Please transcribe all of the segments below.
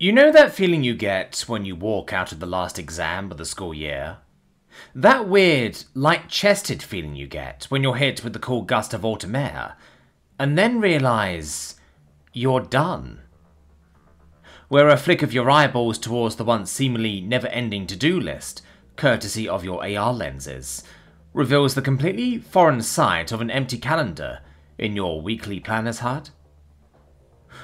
You know that feeling you get when you walk out of the last exam of the school year? That weird, light-chested feeling you get when you're hit with the cool gust of autumn air, and then realise you're done. Where a flick of your eyeballs towards the once seemingly never-ending to-do list, courtesy of your AR lenses, reveals the completely foreign sight of an empty calendar in your weekly planner's HUD.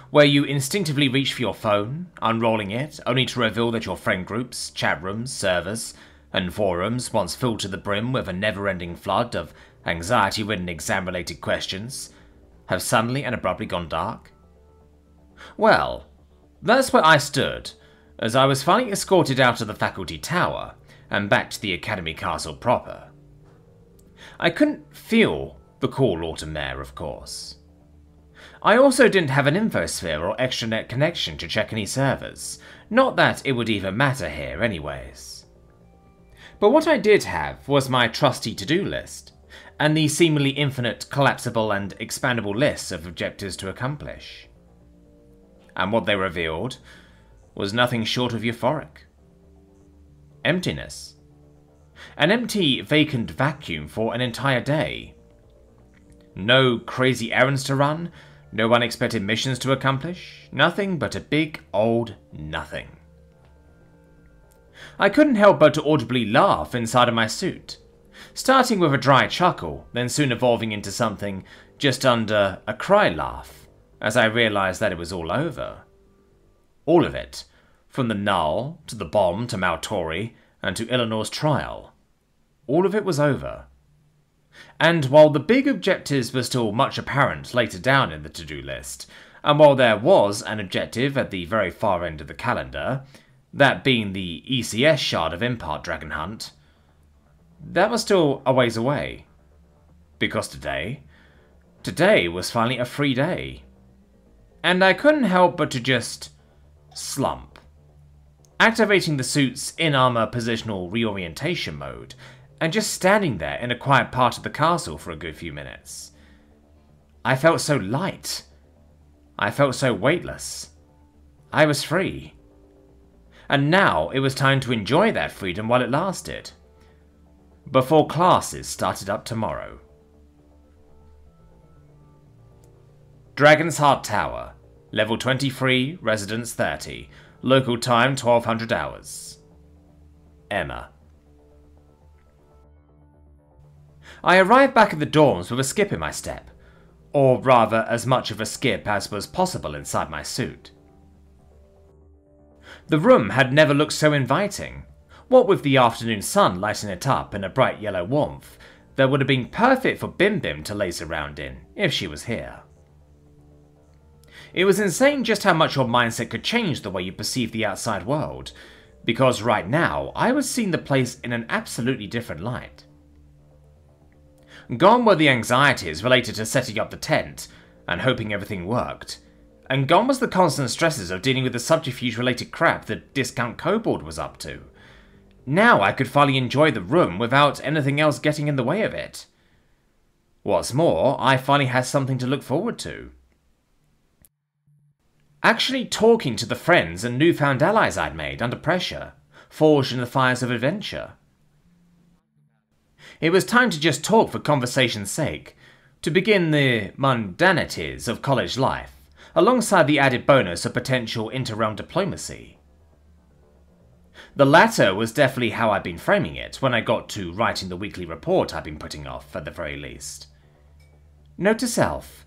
Where you instinctively reach for your phone, unrolling it, only to reveal that your friend groups, chat rooms, servers, and forums, once filled to the brim with a never-ending flood of anxiety-ridden exam-related questions, have suddenly and abruptly gone dark? Well, that's where I stood, as I was finally escorted out of the faculty tower and back to the academy castle proper. I couldn't feel the cool autumn air, of course. I also didn't have an infosphere or extranet connection to check any servers, not that it would even matter here anyways. But what I did have was my trusty to-do list, and the seemingly infinite collapsible and expandable lists of objectives to accomplish. And what they revealed was nothing short of euphoric. Emptiness. An empty, vacant vacuum for an entire day. No crazy errands to run, no unexpected missions to accomplish, nothing but a big old nothing. I couldn't help but to audibly laugh inside of my suit, starting with a dry chuckle, then soon evolving into something just under a cry laugh, as I realised that it was all over. All of it, from the null, to the bomb, to Maltori, and to Eleanor's trial. All of it was over. And while the big objectives were still much apparent later down in the to-do list, and while there was an objective at the very far end of the calendar, that being the ECS shard of Impart Dragon Hunt, that was still a ways away. Because today was finally a free day. And I couldn't help but to just slump. Activating the suit's in-armor positional reorientation mode, and just standing there in a quiet part of the castle for a good few minutes. I felt so light. I felt so weightless. I was free. And now it was time to enjoy that freedom while it lasted. Before classes started up tomorrow. Dragon's Heart Tower. Level 23, Residence 30. Local time 1200 hours. Emma. I arrived back at the dorms with a skip in my step, or rather as much of a skip as was possible inside my suit. The room had never looked so inviting, what with the afternoon sun lighting it up in a bright yellow warmth that would have been perfect for Bim Bim to laze around in, if she was here. It was insane just how much your mindset could change the way you perceive the outside world, because right now I was seeing the place in an absolutely different light. Gone were the anxieties related to setting up the tent and hoping everything worked, and gone was the constant stresses of dealing with the subterfuge-related crap that Discount Kobold was up to. Now I could finally enjoy the room without anything else getting in the way of it. What's more, I finally had something to look forward to. Actually talking to the friends and newfound allies I'd made under pressure, forged in the fires of adventure. It was time to just talk for conversation's sake, to begin the mundanities of college life, alongside the added bonus of potential inter-realm diplomacy. The latter was definitely how I'd been framing it when I got to writing the weekly report I'd been putting off, at the very least. Note to self,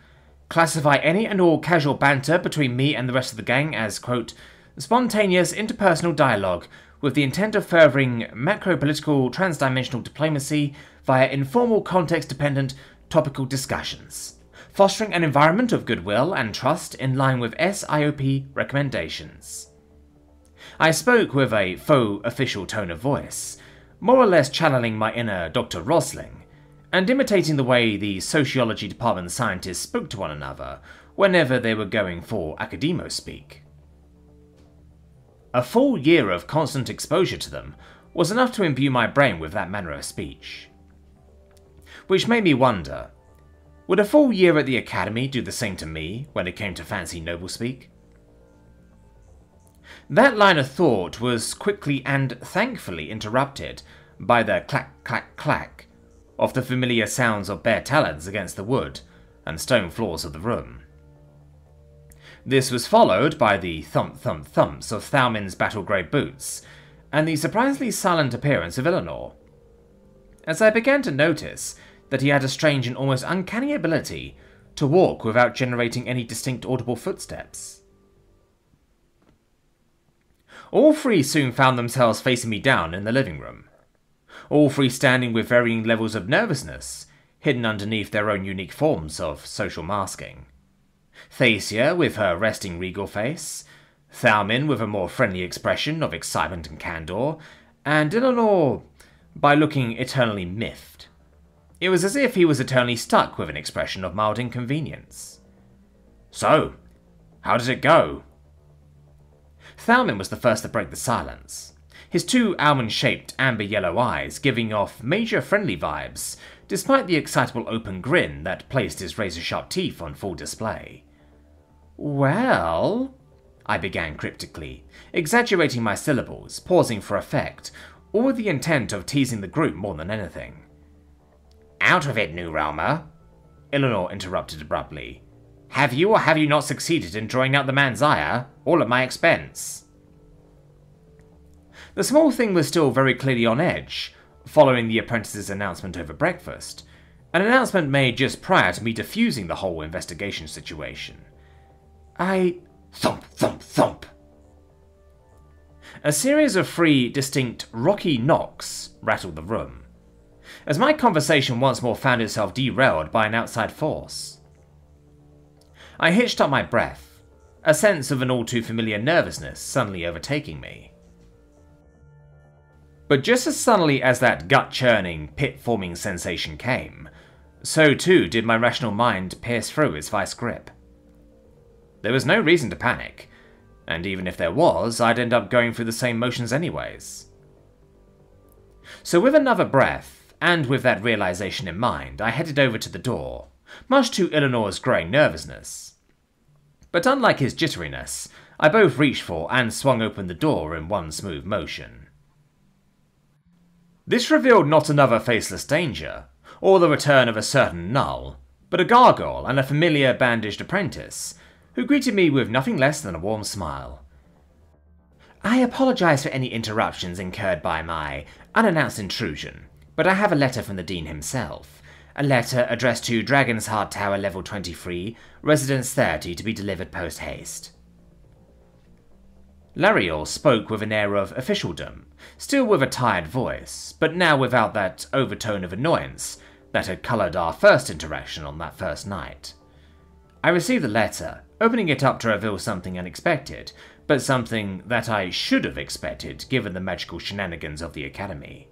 classify any and all casual banter between me and the rest of the gang as, quote, spontaneous interpersonal dialogue with the intent of furthering macro-political transdimensional diplomacy via informal context-dependent topical discussions, fostering an environment of goodwill and trust in line with SIOP recommendations. I spoke with a faux official tone of voice, more or less channeling my inner Dr. Rosling, and imitating the way the sociology department scientists spoke to one another whenever they were going for academo-speak. A full year of constant exposure to them was enough to imbue my brain with that manner of speech. Which made me wonder, would a full year at the academy do the same to me when it came to fancy noble speak? That line of thought was quickly and thankfully interrupted by the clack, clack, clack of the familiar sounds of bare talons against the wood and stone floors of the room. This was followed by the thump, thump, thumps of Thalmin's battle-grey boots and the surprisingly silent appearance of Eleanor, as I began to notice that he had a strange and almost uncanny ability to walk without generating any distinct audible footsteps. All three soon found themselves facing me down in the living room, all three standing with varying levels of nervousness, hidden underneath their own unique forms of social masking. Thacia with her resting regal face, Thalmin with a more friendly expression of excitement and candour, and Eleanor by looking eternally miffed. It was as if he was eternally stuck with an expression of mild inconvenience. "So, how did it go?" Thalmin was the first to break the silence, his two almond-shaped amber-yellow eyes giving off major friendly vibes, despite the excitable open grin that placed his razor-sharp teeth on full display. "Well," I began cryptically, exaggerating my syllables, pausing for effect, all with the intent of teasing the group more than anything. "Out of it, New Realmer," Eleanor interrupted abruptly. "Have you or have you not succeeded in drawing out the man's ire, all at my expense?" The small thing was still very clearly on edge, following the apprentice's announcement over breakfast, an announcement made just prior to me diffusing the whole investigation situation. Thump, thump, thump. A series of 3 distinct rocky knocks rattled the room, as my conversation once more found itself derailed by an outside force. I hitched up my breath, a sense of an all too familiar nervousness suddenly overtaking me. But just as suddenly as that gut-churning, pit-forming sensation came, so too did my rational mind pierce through its vice grip. There was no reason to panic, and even if there was, I'd end up going through the same motions anyways. So with another breath, and with that realization in mind, I headed over to the door, much to Eleanor's growing nervousness. But unlike his jitteriness, I both reached for and swung open the door in one smooth motion. This revealed not another faceless danger, or the return of a certain null, but a gargoyle and a familiar bandaged apprentice, who greeted me with nothing less than a warm smile. "I apologize for any interruptions incurred by my unannounced intrusion, but I have a letter from the Dean himself. A letter addressed to Dragon's Heart Tower Level 23, Residence 30, to be delivered post-haste." Lariel spoke with an air of officialdom, still with a tired voice, but now without that overtone of annoyance that had coloured our first interaction on that first night. I received the letter, opening it up to reveal something unexpected, but something that I should have expected given the magical shenanigans of the Academy.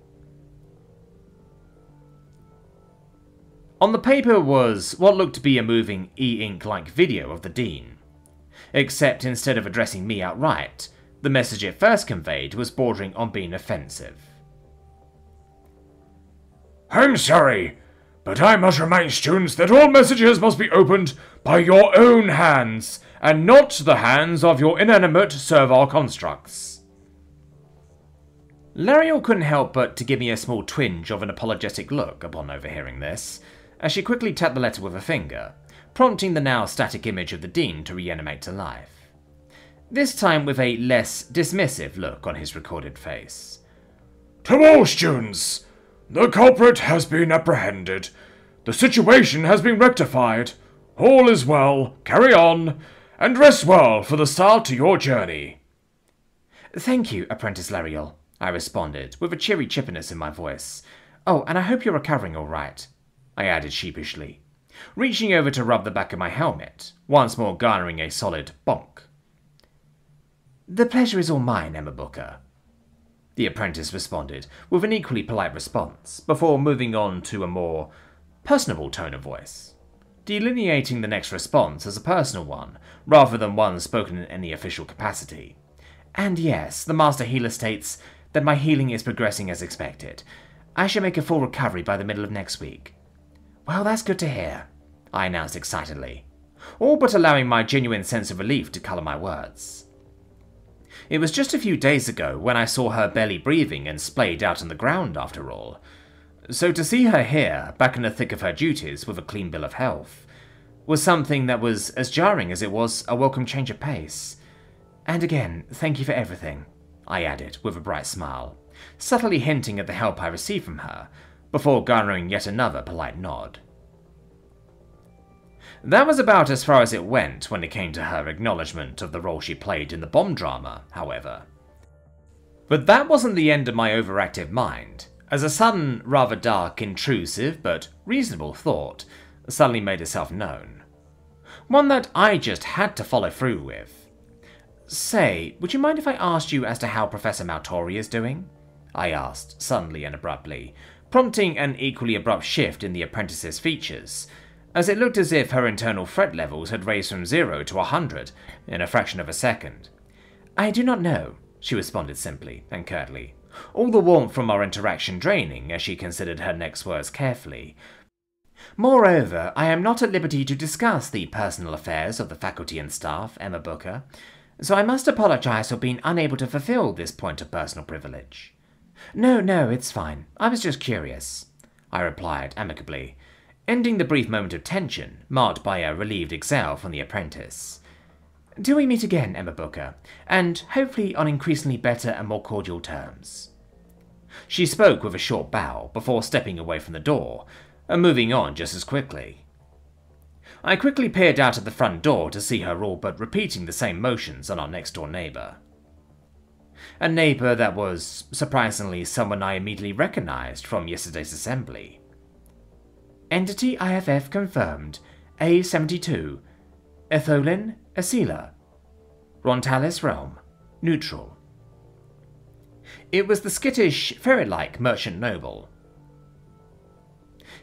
On the paper was what looked to be a moving e-ink-like video of the Dean, except instead of addressing me outright, the message it first conveyed was bordering on being offensive. "I'm sorry, but I must remind students that all messages must be opened by your own hands, and not the hands of your inanimate servile constructs." Lariel couldn't help but to give me a small twinge of an apologetic look upon overhearing this, as she quickly tapped the letter with a finger, prompting the now static image of the Dean to reanimate to life. This time with a less dismissive look on his recorded face. "To all students, the culprit has been apprehended. The situation has been rectified. All is well, carry on, and rest well for the start to your journey." "Thank you, Apprentice Lariel," I responded, with a cheery chippiness in my voice. "Oh, and I hope you're recovering all right," I added sheepishly, reaching over to rub the back of my helmet, once more garnering a solid bonk. "The pleasure is all mine, Emma Booker," the apprentice responded, with an equally polite response, before moving on to a more personable tone of voice, delineating the next response as a personal one, rather than one spoken in any official capacity. "And yes, the Master Healer states that my healing is progressing as expected. I shall make a full recovery by the middle of next week." "Well, that's good to hear," I announced excitedly, all but allowing my genuine sense of relief to colour my words. It was just a few days ago when I saw her barely breathing and splayed out on the ground after all. So to see her here, back in the thick of her duties with a clean bill of health, was something that was as jarring as it was a welcome change of pace. And again, thank you for everything, I added with a bright smile, subtly hinting at the help I received from her, before garnering yet another polite nod. That was about as far as it went when it came to her acknowledgement of the role she played in the bomb drama, however. But that wasn't the end of my overactive mind, as a sudden, rather dark, intrusive, but reasonable thought suddenly made itself known. One that I just had to follow through with. Say, would you mind if I asked you as to how Professor Maltori is doing? I asked, suddenly and abruptly, prompting an equally abrupt shift in the apprentice's features, as it looked as if her internal threat levels had raised from 0 to 100 in a fraction of a second. I do not know, she responded simply and curtly, all the warmth from our interaction draining as she considered her next words carefully. Moreover, I am not at liberty to discuss the personal affairs of the faculty and staff, Emma Booker, so I must apologize for being unable to fulfill this point of personal privilege. No, it's fine. I was just curious, I replied amicably, ending the brief moment of tension, marked by a relieved exhale from the apprentice. Till we meet again, Emma Booker, and hopefully on increasingly better and more cordial terms. She spoke with a short bow before stepping away from the door, and moving on just as quickly. I quickly peered out at the front door to see her all but repeating the same motions on our next-door neighbour. A neighbour that was, surprisingly, someone I immediately recognised from yesterday's assembly. Entity IFF confirmed. A72. Etholin Asila. Rontalis Realm. Neutral. It was the skittish, ferret-like merchant noble.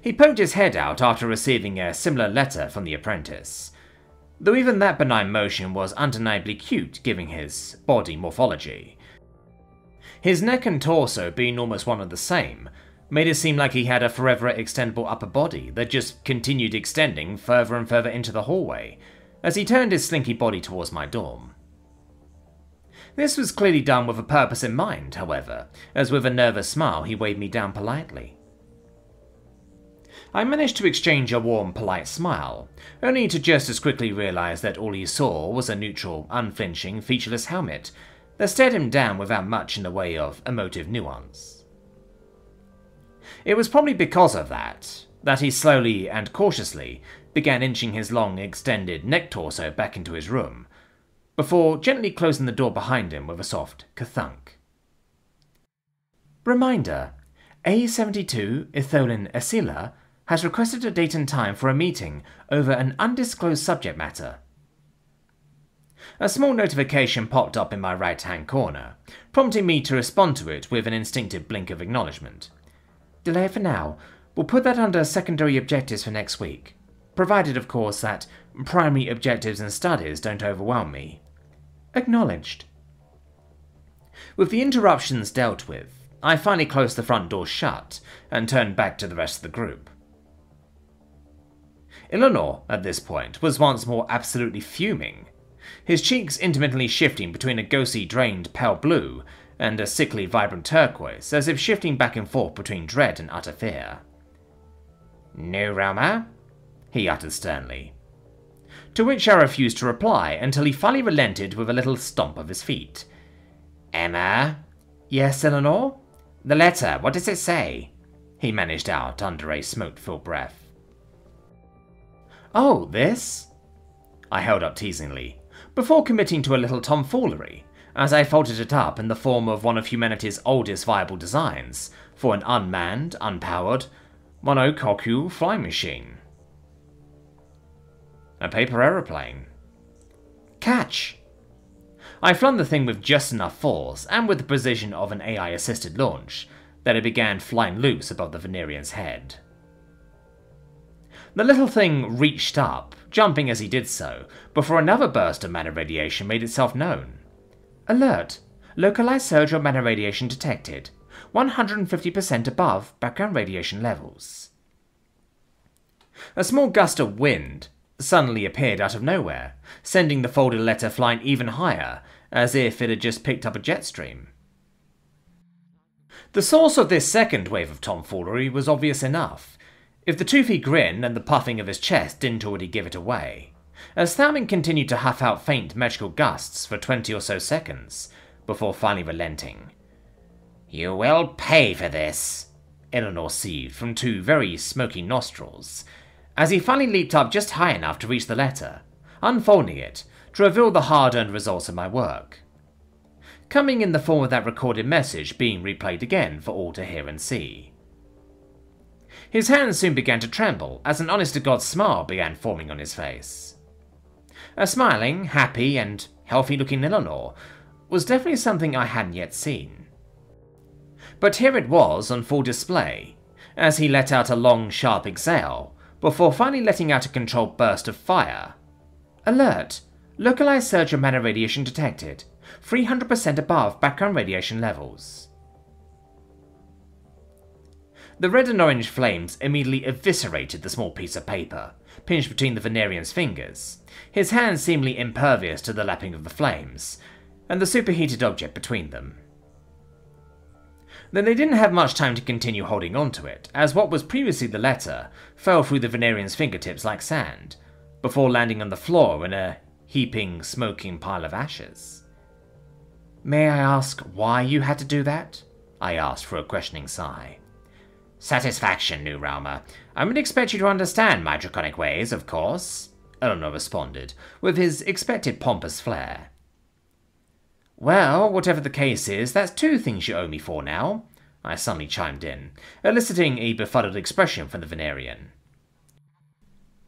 He poked his head out after receiving a similar letter from the apprentice, though even that benign motion was undeniably cute given his body morphology. His neck and torso being almost one and the same, made it seem like he had a forever extendable upper body that just continued extending further and further into the hallway, as he turned his slinky body towards my dorm. This was clearly done with a purpose in mind, however, as with a nervous smile he waved me down politely. I managed to exchange a warm, polite smile, only to just as quickly realise that all he saw was a neutral, unflinching, featureless helmet that stared him down without much in the way of emotive nuance. It was probably because of that he slowly and cautiously began inching his long, extended neck-torso back into his room, before gently closing the door behind him with a soft ka-thunk. Reminder: A72 Etholin Asila has requested a date and time for a meeting over an undisclosed subject matter. A small notification popped up in my right-hand corner, prompting me to respond to it with an instinctive blink of acknowledgement. Delay for now. We'll put that under secondary objectives for next week, provided, of course, that primary objectives and studies don't overwhelm me. Acknowledged. With the interruptions dealt with, I finally closed the front door shut and turned back to the rest of the group. Eleanor, at this point, was once more absolutely fuming, his cheeks intermittently shifting between a ghostly drained pale blue and a sickly vibrant turquoise, as if shifting back and forth between dread and utter fear. No, Rama? He uttered sternly. To which I refused to reply until he finally relented with a little stomp of his feet. Emma? Yes, Eleanor? The letter, what does it say? He managed out under a smoke-filled breath. Oh, this? I held up teasingly, before committing to a little tomfoolery, as I folded it up in the form of one of humanity's oldest viable designs for an unmanned, unpowered, monocoque flying machine. A paper aeroplane. Catch! I flung the thing with just enough force, and with the precision of an AI-assisted launch, that it began flying loose above the Venerian's head. The little thing reached up, jumping as he did so, before another burst of mana radiation made itself known. Alert! Localized surge of mana radiation detected. 150% above background radiation levels. A small gust of wind, suddenly appeared out of nowhere, sending the folded letter flying even higher, as if it had just picked up a jet stream. The source of this second wave of tomfoolery was obvious enough, if the toothy grin and the puffing of his chest didn't already give it away, as Thalmin continued to huff out faint magical gusts for 20 or so seconds, before finally relenting. "You will pay for this," Eleanor seethed from 2 very smoky nostrils, as he finally leaped up just high enough to reach the letter, unfolding it to reveal the hard-earned results of my work, coming in the form of that recorded message being replayed again for all to hear and see. His hands soon began to tremble as an honest-to-God smile began forming on his face. A smiling, happy, and healthy-looking Eleanor was definitely something I hadn't yet seen. But here it was on full display, as he let out a long, sharp exhale, before finally letting out a controlled burst of fire. "Alert! Localized surge of mana radiation detected. 300% above background radiation levels." The red and orange flames immediately eviscerated the small piece of paper, pinched between the Venerian's fingers, his hands seemingly impervious to the lapping of the flames, and the superheated object between them. Then they didn't have much time to continue holding on to it, as what was previously the letter fell through the Venerian's fingertips like sand, before landing on the floor in a heaping, smoking pile of ashes. "May I ask why you had to do that?" I asked for a questioning sigh. "Satisfaction, New Realmer. I would expect you to understand my draconic ways, of course," Eleanor responded, with his expected pompous flair. "Well, whatever the case is, that's 2 things you owe me for now," I suddenly chimed in, eliciting a befuddled expression from the Venerian.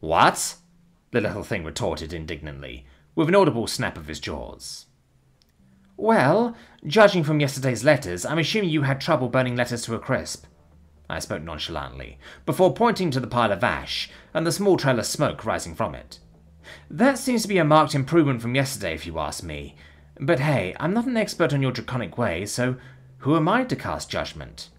"What?" the little thing retorted indignantly, with an audible snap of his jaws. "Well, judging from yesterday's letters, I'm assuming you had trouble burning letters to a crisp," I spoke nonchalantly, before pointing to the pile of ash and the small trail of smoke rising from it. "That seems to be a marked improvement from yesterday, if you ask me. But hey, I'm not an expert on your draconic ways, so who am I to cast judgment?"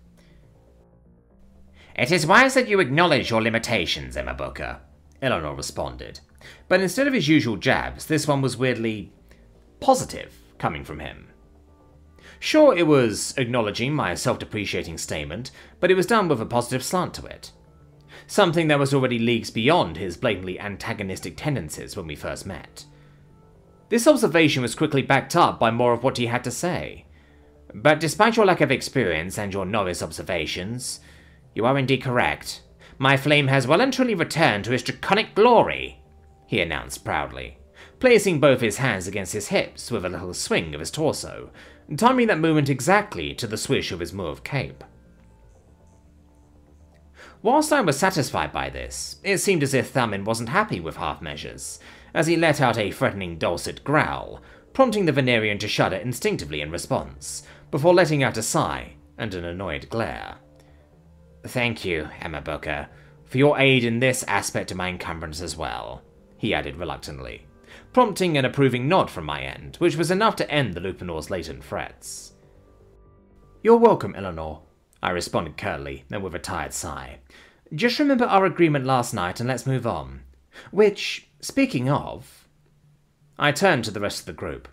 "It is wise that you acknowledge your limitations, Emma Booker," Eleanor responded, but instead of his usual jabs, this one was weirdly positive coming from him. Sure, it was acknowledging my self-depreciating statement, but it was done with a positive slant to it. Something that was already leagues beyond his blatantly antagonistic tendencies when we first met. This observation was quickly backed up by more of what he had to say. "But despite your lack of experience and your novice observations, you are indeed correct. My flame has well and truly returned to its draconic glory," he announced proudly, placing both his hands against his hips with a little swing of his torso, timing that movement exactly to the swish of his mauve cape. Whilst I was satisfied by this, it seemed as if Thalmin wasn't happy with half measures, as he let out a threatening dulcet growl, prompting the Venerian to shudder instinctively in response, before letting out a sigh and an annoyed glare. "Thank you, Emma Booker, for your aid in this aspect of my encumbrance as well," he added reluctantly, prompting an approving nod from my end, which was enough to end the Lupinor's latent threats. "You're welcome, Eleanor," I responded curtly, and with a tired sigh. "Just remember our agreement last night and let's move on. Which, speaking of..." I turned to the rest of the group.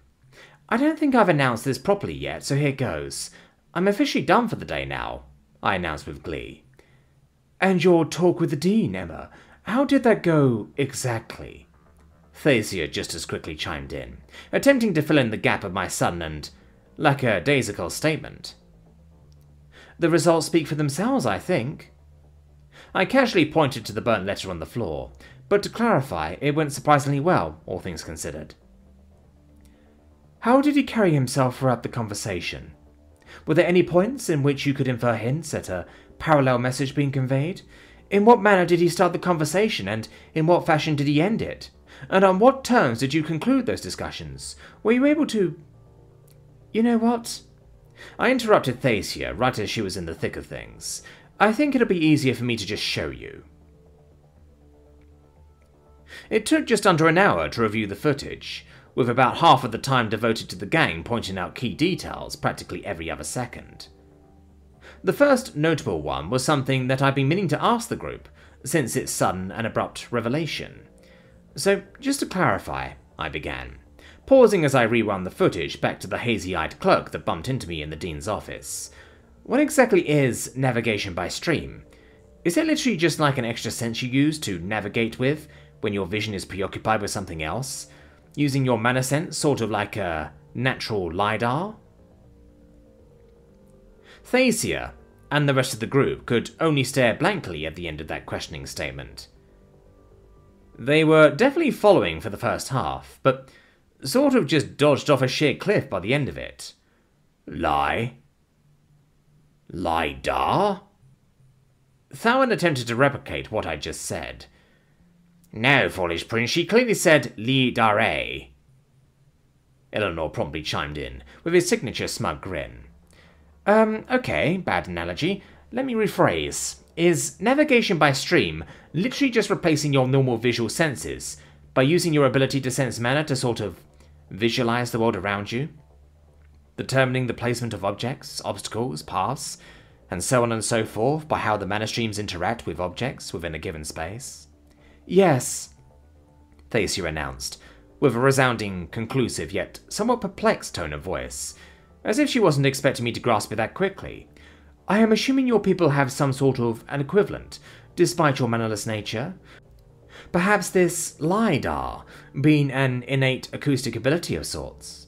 "I don't think I've announced this properly yet, so here goes. I'm officially done for the day now," I announced with glee. "And your talk with the Dean, Emma, how did that go exactly?" Thacia just as quickly chimed in, attempting to fill in the gap of my sudden and lackadaisical statement. "The results speak for themselves, I think." I casually pointed to the burnt letter on the floor, but to clarify, it went surprisingly well, all things considered. "How did he carry himself throughout the conversation? Were there any points in which you could infer hints at a parallel message being conveyed? In what manner did he start the conversation, and in what fashion did he end it? And on what terms did you conclude those discussions? Were you able to..." "You know what?" I interrupted Thacia right as she was in the thick of things. "I think it'll be easier for me to just show you." It took just under an hour to review the footage, with about half of the time devoted to the gang pointing out key details practically every other second. The first notable one was something that I'd been meaning to ask the group since its sudden and abrupt revelation. So, just to clarify, I began, pausing as I rewound the footage back to the hazy-eyed clerk that bumped into me in the dean's office. What exactly is navigation by stream? Is it literally just like an extra sense you use to navigate with when your vision is preoccupied with something else? Using your mana sense, sort of like a natural LiDAR? Thacia and the rest of the group could only stare blankly at the end of that questioning statement. They were definitely following for the first half, but sort of just dodged off a sheer cliff by the end of it. LiDAR? Thawen attempted to replicate what I'd just said. No, foolish prince, she clearly said LiDAR. Eleanor promptly chimed in, with his signature smug grin. Okay, bad analogy. Let me rephrase. Is navigation by stream literally just replacing your normal visual senses by using your ability to sense mana to sort of visualize the world around you? Determining the placement of objects, obstacles, paths, and so on and so forth by how the mana streams interact with objects within a given space? Yes, Thacia announced, with a resounding, conclusive yet somewhat perplexed tone of voice, as if she wasn't expecting me to grasp it that quickly. I am assuming your people have some sort of an equivalent, despite your mannerless nature. Perhaps this LiDAR being an innate acoustic ability of sorts.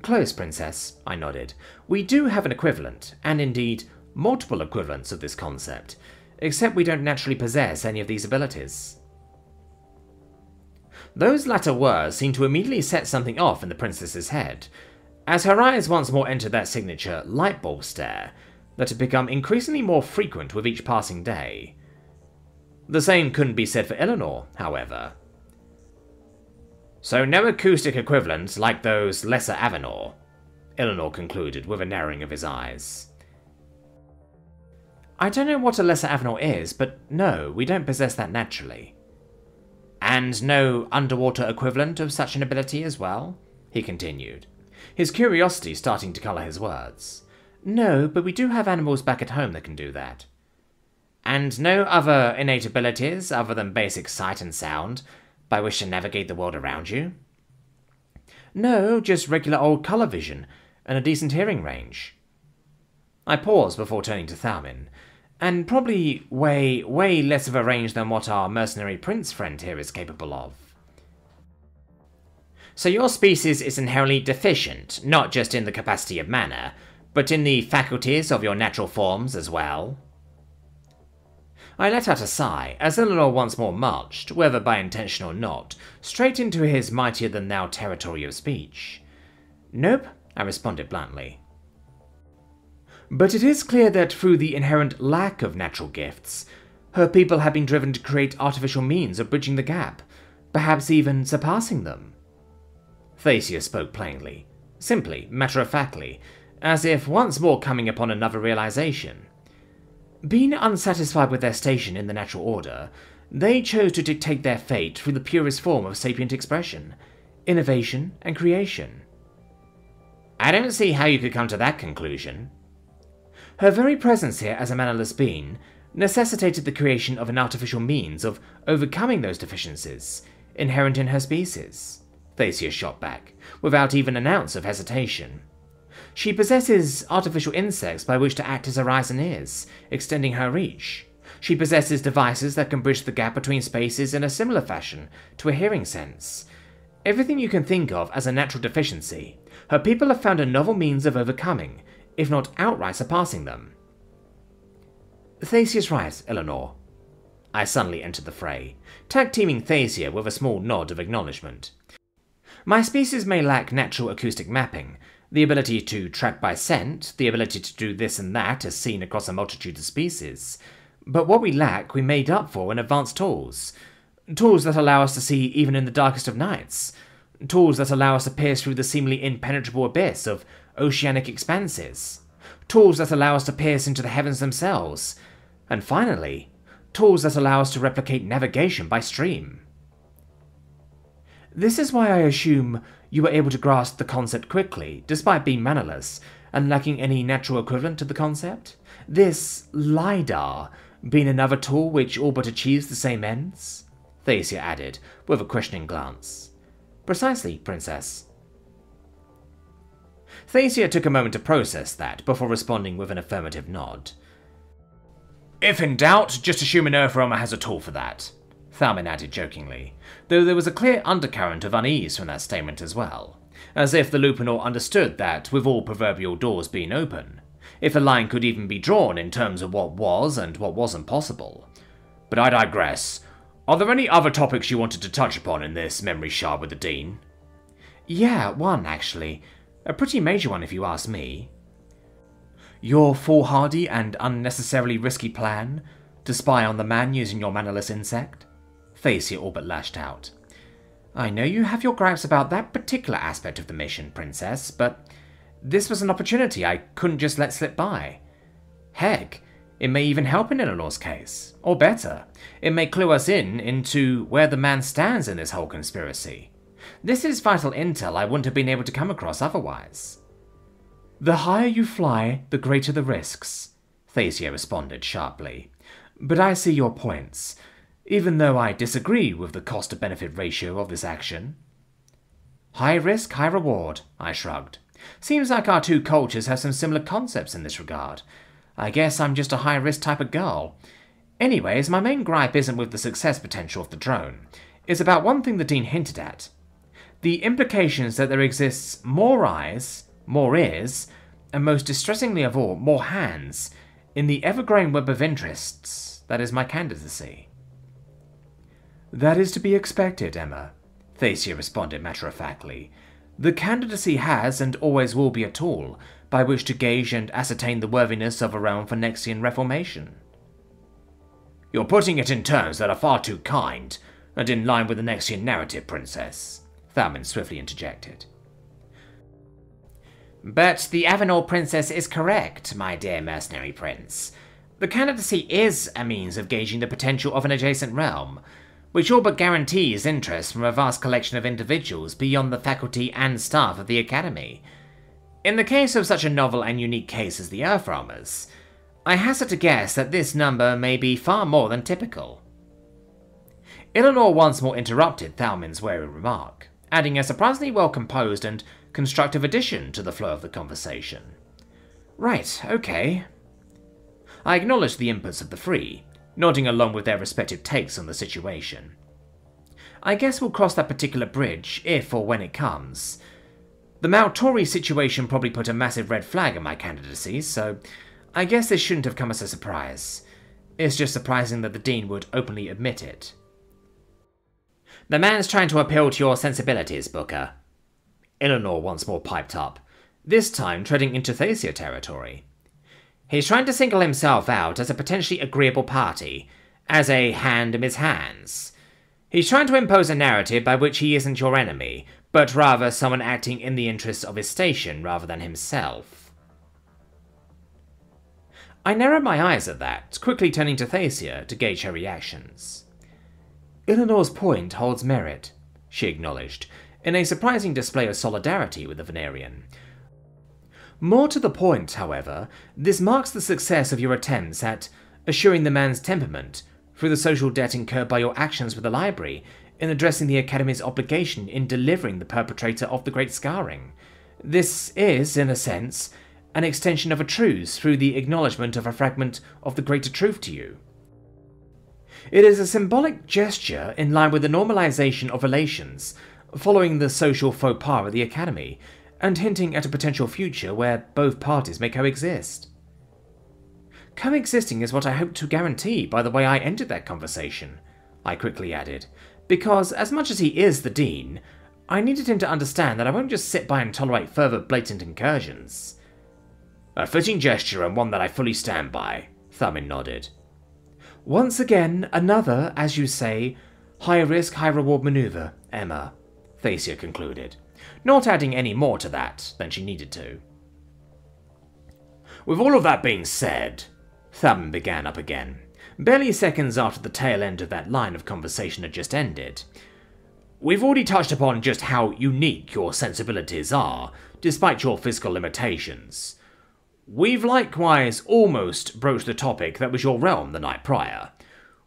Close, Princess, I nodded. We do have an equivalent, and indeed multiple equivalents of this concept, except we don't naturally possess any of these abilities. Those latter words seemed to immediately set something off in the princess's head, as her eyes once more entered that signature light bulb stare that had become increasingly more frequent with each passing day. The same couldn't be said for Eleanor, however. So no acoustic equivalents like those lesser Avenor, Eleanor concluded with a narrowing of his eyes. I don't know what a lesser Avenor is, but no, we don't possess that naturally. And no underwater equivalent of such an ability as well? He continued, his curiosity starting to colour his words. No, but we do have animals back at home that can do that. And no other innate abilities other than basic sight and sound by which to navigate the world around you? No, just regular old colour vision and a decent hearing range. I paused before turning to Thalmin, and probably way less of a range than what our mercenary prince friend here is capable of. So your species is inherently deficient, not just in the capacity of mana, but in the faculties of your natural forms as well? I let out a sigh, as Eleanor once more marched, whether by intention or not, straight into his mightier-than-thou territory of speech. Nope, I responded bluntly. But it is clear that through the inherent lack of natural gifts, her people have been driven to create artificial means of bridging the gap, perhaps even surpassing them. Thacia spoke plainly, simply, matter-of-factly, as if once more coming upon another realization. Being unsatisfied with their station in the natural order, they chose to dictate their fate through the purest form of sapient expression, innovation and creation. I don't see how you could come to that conclusion. Her very presence here as a mannerless being necessitated the creation of an artificial means of overcoming those deficiencies inherent in her species, Thacia shot back, without even an ounce of hesitation. She possesses artificial insects by which to act as her eyes and ears, extending her reach. She possesses devices that can bridge the gap between spaces in a similar fashion to a hearing sense. Everything you can think of as a natural deficiency, her people have found a novel means of overcoming, if not outright surpassing them. Thacia's right, Eleanor. I suddenly entered the fray, tag-teaming Thacia with a small nod of acknowledgement. My species may lack natural acoustic mapping, the ability to track by scent, the ability to do this and that as seen across a multitude of species. But what we lack, we made up for in advanced tools. Tools that allow us to see even in the darkest of nights. Tools that allow us to pierce through the seemingly impenetrable abyss of oceanic expanses. Tools that allow us to pierce into the heavens themselves. And finally, tools that allow us to replicate navigation by stream. This is why I assume you were able to grasp the concept quickly, despite being mannerless, and lacking any natural equivalent to the concept. This LiDAR being another tool which all but achieves the same ends, Thacia added, with a questioning glance. Precisely, Princess. Thacia took a moment to process that, before responding with an affirmative nod. If in doubt, just assume an Earthrealmer has a tool for that, Thalmin added jokingly, though there was a clear undercurrent of unease from that statement as well, as if the Lupinor understood that, with all proverbial doors being open, if a line could even be drawn in terms of what was and what wasn't possible. But I digress. Are there any other topics you wanted to touch upon in this memory shard with the Dean? Yeah, one actually. A pretty major one if you ask me. Your foolhardy and unnecessarily risky plan to spy on the man using your mannerless insect? Thacia all but lashed out. I know you have your gripes about that particular aspect of the mission, Princess, but this was an opportunity I couldn't just let slip by. Heck, it may even help in Eleanor's case. Or better, it may clue us into where the man stands in this whole conspiracy. This is vital intel I wouldn't have been able to come across otherwise. The higher you fly, the greater the risks, Thacia responded sharply. But I see your points, even though I disagree with the cost-to-benefit ratio of this action. High risk, high reward, I shrugged. Seems like our two cultures have some similar concepts in this regard. I guess I'm just a high-risk type of girl. Anyways, my main gripe isn't with the success potential of the drone. It's about one thing the Dean hinted at. The implications that there exists more eyes, more ears, and most distressingly of all, more hands, in the ever-growing web of interests that is my candidacy. That is to be expected, Emma, Thacia responded matter-of-factly. The candidacy has and always will be a tool by which to gauge and ascertain the worthiness of a realm for Nexian reformation. You're putting it in terms that are far too kind and in line with the Nexian narrative, Princess, Thalmin swiftly interjected. But the Avenor Princess is correct, my dear mercenary prince. The candidacy is a means of gauging the potential of an adjacent realm, which all but guarantees interest from a vast collection of individuals beyond the faculty and staff of the Academy. In the case of such a novel and unique case as the Earthrealmers, I hazard to guess that this number may be far more than typical. Eleanor once more interrupted Thalmin's wary remark, adding a surprisingly well-composed and constructive addition to the flow of the conversation. Right, okay. I acknowledged the inputs of the three, nodding along with their respective takes on the situation. I guess we'll cross that particular bridge if or when it comes. The Maltori situation probably put a massive red flag in my candidacy, so I guess this shouldn't have come as a surprise. It's just surprising that the Dean would openly admit it. The man's trying to appeal to your sensibilities, Booker. Eleanor once more piped up, this time treading into Thacia territory. He's trying to single himself out as a potentially agreeable party, as a hand in his hands. He's trying to impose a narrative by which he isn't your enemy, but rather someone acting in the interests of his station rather than himself. I narrowed my eyes at that, quickly turning to Thacia to gauge her reactions. Eleanor's point holds merit, she acknowledged, in a surprising display of solidarity with the Venerian. More to the point, however, this marks the success of your attempts at assuring the man's temperament through the social debt incurred by your actions with the library in addressing the Academy's obligation in delivering the perpetrator of the Great Scouring. This is, in a sense, an extension of a truce through the acknowledgement of a fragment of the greater truth to you. It is a symbolic gesture in line with the normalization of relations following the social faux pas at the Academy, and hinting at a potential future where both parties may coexist. Coexisting is what I hoped to guarantee by the way I ended that conversation, I quickly added, because as much as he is the Dean, I needed him to understand that I won't just sit by and tolerate further blatant incursions. A fitting gesture and one that I fully stand by, Thalmin nodded. Once again, another, as you say, high-risk, high-reward maneuver, Emma, Thacia concluded, not adding any more to that than she needed to. With all of that being said, Thalmin began up again, barely seconds after the tail end of that line of conversation had just ended. We've already touched upon just how unique your sensibilities are, despite your physical limitations. We've likewise almost broached the topic that was your realm the night prior.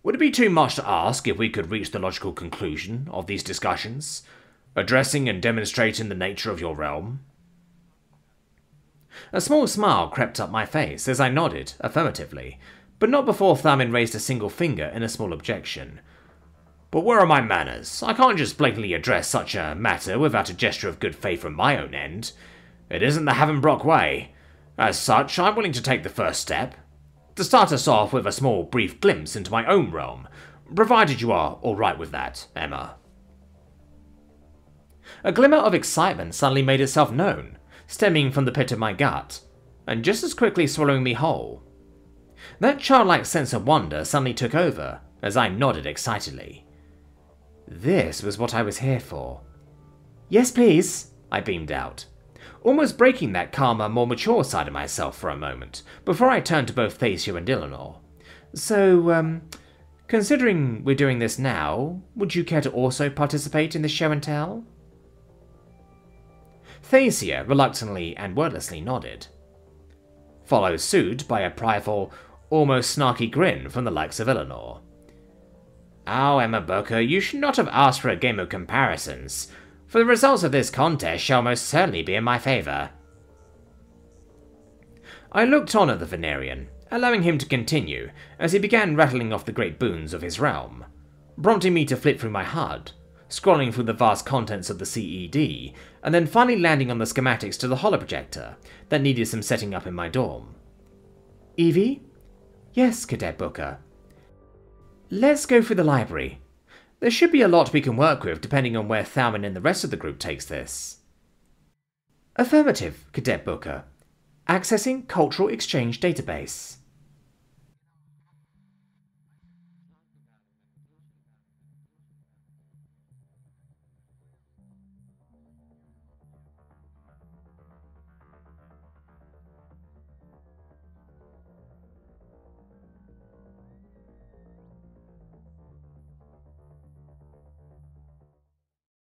Would it be too much to ask if we could reach the logical conclusion of these discussions, addressing and demonstrating the nature of your realm? A small smile crept up my face as I nodded affirmatively, but not before Tharmin raised a single finger in a small objection. But where are my manners? I can't just blatantly address such a matter without a gesture of good faith from my own end. It isn't the Havenbrock way. As such, I'm willing to take the first step. To start us off with a small, brief glimpse into my own realm, provided you are alright with that, Emma. A glimmer of excitement suddenly made itself known, stemming from the pit of my gut, and just as quickly swallowing me whole. That childlike sense of wonder suddenly took over, as I nodded excitedly. This was what I was here for. Yes, please, I beamed out, almost breaking that calmer, more mature side of myself for a moment, before I turned to both Thacia and Eleanor. So, considering we're doing this now, would you care to also participate in the show and tell? Thacia reluctantly and wordlessly nodded, followed suit by a prideful, almost snarky grin from the likes of Eleanor. Oh, Emma Booker, you should not have asked for a game of comparisons, for the results of this contest shall most certainly be in my favour. I looked on at the Venerian, allowing him to continue as he began rattling off the great boons of his realm, prompting me to flip through my HUD, scrolling through the vast contents of the CED, and then finally landing on the schematics to the holoprojector that needed some setting up in my dorm. Evie? Yes, Cadet Booker. Let's go through the library. There should be a lot we can work with depending on where Thalman and the rest of the group takes this. Affirmative, Cadet Booker. Accessing Cultural Exchange Database.